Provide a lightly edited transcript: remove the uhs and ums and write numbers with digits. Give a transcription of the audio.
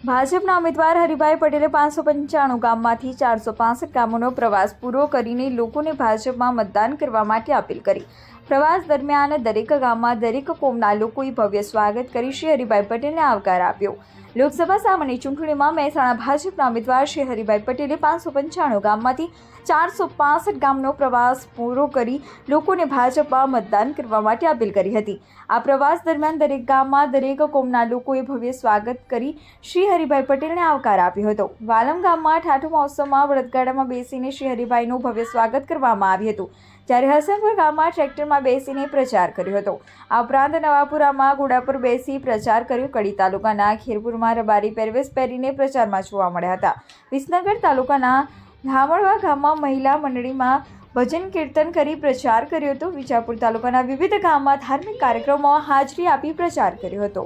ભાજપના ઉમેદવાર હરિભાઈ પટેલે 595 ગામમાંથી 465 ગામોનો પ્રવાસ પૂરો કરીને લોકોને ભાજપમાં મતદાન કરવા માટે અપીલ કરી। પ્રવાસ દરમિયાન દરેક ગામમાં દરેક કોમના લોકોએ ભવ્ય સ્વાગત કરી શ્રી હરિભાઈ પટેલને આવકાર આપ્યો। લોકસભા સામાન્ય ચૂંટણીમાં મહેસાણા ભાજપના ઉમેદવાર શ્રી હરિભાઈ પટેલે 595 ગામમાંથી 465 ગામનો પ્રવાસ પૂરો કરી લોકોને ભાજપમાં મતદાન કરવા માટે અપીલ કરી હતી। આ પ્રવાસ દરમિયાન દરેક ગામમાં દરેક કોમના લોકોએ ભવ્ય સ્વાગત કરી શ્રી હરિભાઈ પટેલને આવકાર આપ્યો હતો। વાલમ ગામમાં ઠાઠુ મહોત્સવમાં બળદગાડામાં બેસીને શ્રી હરિભાઈનું ભવ્ય સ્વાગત કરવામાં આવ્યું હતું, જ્યારે હસનપુર ગામમાં ટ્રેક્ટરમાં બેસીને પ્રચાર કર્યો હતો। આ ઉપરાંત નવાપુરામાં ઘોડા પર બેસી પ્રચાર કર્યો। કડી તાલુકાના ખેરપુરમાં રબારી પહેરવેશ પહેરીને પ્રચારમાં જોવા મળ્યા હતા। વિસનગર તાલુકાના ધામણવા ગામમાં મહિલા મંડળીમાં ભજન કીર્તન કરી પ્રચાર કર્યો હતો। વિજાપુર તાલુકાના વિવિધ ગામમાં ધાર્મિક કાર્યક્રમોમાં હાજરી આપી પ્રચાર કર્યો હતો।